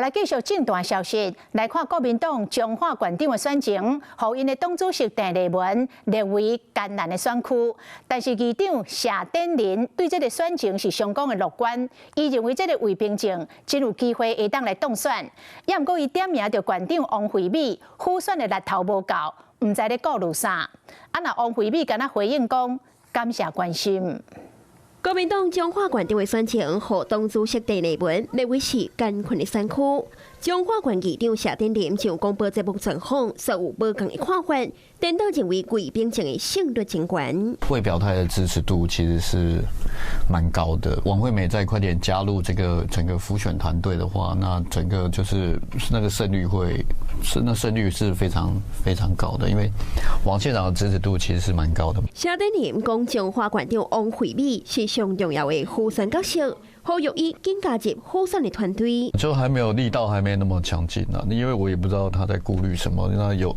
來繼續近段消息，來看國民黨彰化縣長的選情，讓因的黨主席鄭麗文列為艱難的選區。但是議長謝展麟對這個選情是相當的樂觀，伊認為這個魏平靜真有機會會當來當選。也不過伊點名着縣長王惠美輔選的力頭無夠，唔知咧顧慮啥。那王惠美敢若回應講，感謝關心。國民黨彰化縣長的選情，和黨主席鄭麗文列為是艱困的選區。彰化縣議長謝展麟就廣播節目專訪，說有不同的看法，顛倒認為魏平靜的勝率真懸。未表態的支持度其實是蠻高的。王惠美再快點加入這個整個輔選團隊的話，那整個就是那個勝率是非常非常高的，因為王縣長的支持度其實是蠻高的。謝展麟講彰化縣長王惠美是上重要的輔選角色。呼籲伊緊加入輔選的團隊，就還沒有力道，還沒那麼強勁啊。因為我也不知道他在顧慮什麼，那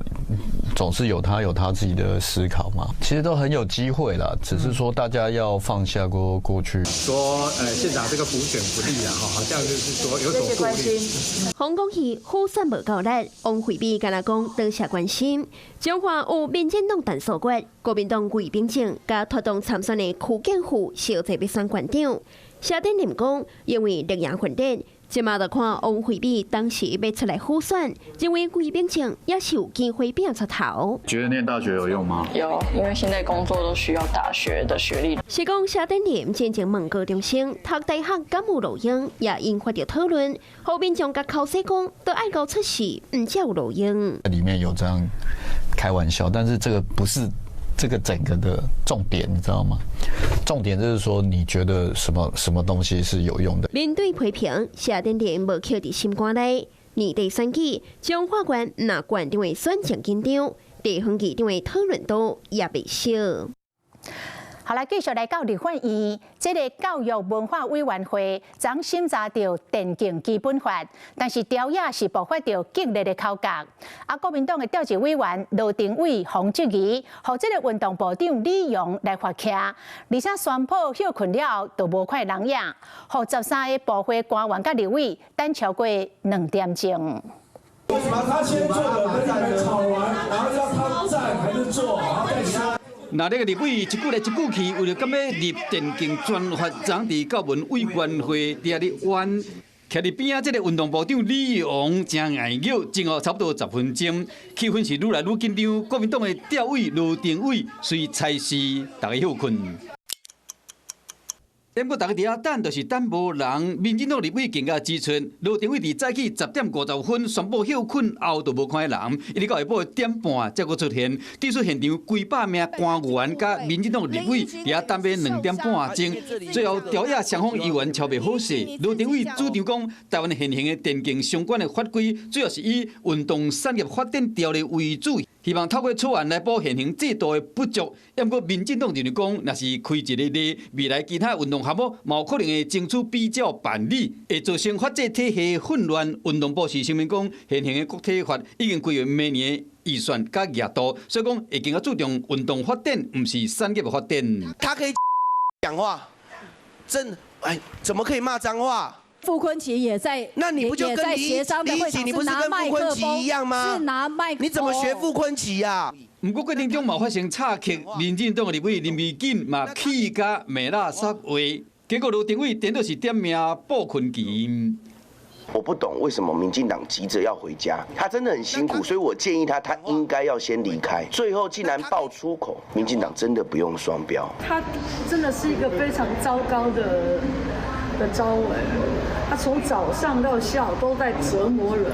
總是有他自己的思考嘛。其實都很有機會啦，只是說大家要放下過去。說縣長這個輔選不利啊，好像就是說有所顧慮。洪講是輔選無夠力，王惠美敢若講多謝關心。彰化有民進黨陳素決、國民黨魏平靜加拖動參選的區建富小姐要選縣長。謝展麟講，因為力贏混戰，即馬就看王惠美當時要出來輔選，認為魏平靜也是有機會變出頭。覺得念大學有用嗎？有，因為現在工作都需要大學的學歷。是講謝展麟真正問高中生讀大學敢有路用，也引發着討論。後面將甲考試講都愛搞出事，唔才有路用。裡面有這樣開玩笑，但是這個不是這個整個的重點，你知道嗎？重點就是說，你覺得什麼東西是有用的？面對批評，謝展麟無扣佇心肝內。年底選舉，彰化縣那縣長的選情緊張，地方議長的討論度也未少。好來，繼續來到立法院，這個教育文化委員會昨審查到電競基本法，但是朝野是爆發到激烈的口角。國民黨的調查委員羅廷偉洪質疑，讓這個運動部長李勇來發徛，而且宣布休困了都無看人影，讓13個部會官員甲立委等超過2點鐘。為什麼他先做的跟你們吵完，然後要他站還是坐，然後再下？那這個立委一句來一句去，為了敢要立電競專法，昨佇教文委員會底下咧冤，徛佇邊啊，這個運動部長李勇真硬拗，前後差不多10分鐘，氣氛是愈來愈緊張。國民黨的調委羅廷偉隨裁示大家休困。點過大家伫遐等，就是等無人。民進黨立委更加指出，羅廷偉佇早起10點50分宣布休困後，都無看到人，一直到下晡1點半才佫出現，對出現場幾百名官員甲民進黨立委伫遐等要2點半鐘，最後朝野雙方議員超袂好勢。羅廷偉主張講，台灣現行的電競相關的法規，主要是以運動產業發展條例為主。希望透過草案來補現行制度的不足，也毋過民進黨認為講，若是開一個例，未來其他運動項目嘛有可能會爭取比較辦理，會造成法制體系混亂。運動部是聲明講，現行的國體法已經規劃明年的預算甲額度，所以講會更加注重運動發展，唔是產業的發展。他可以講話，怎麼可以罵髒話？傅崑萁也在，那你不就跟李以起，你不是跟傅崑萁一樣嗎？是拿麥克風，你怎麼學傅崑萁呀？不過過程中嘛發生插曲，民進黨的立委林美錦嘛起甲罵垃圾話，結果羅廷偉點都是點名傅崑萁。我不懂為什麼民進黨急着要回家，他真的很辛苦，所以我建議他應該要先離開。最後竟然爆出口，民進黨真的不用雙標。他真的是一個非常糟糕的招委，他從早上到下午都在折磨人，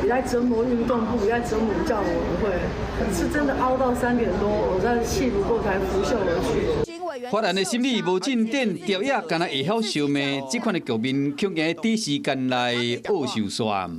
也在折磨運動部，也在折磨教委會，是真的熬到3點多，我在氣不過才拂袖而去。法案的審理無進展，朝野敢若會曉相罵，這款的局面恐驚在短時間內惡受煞。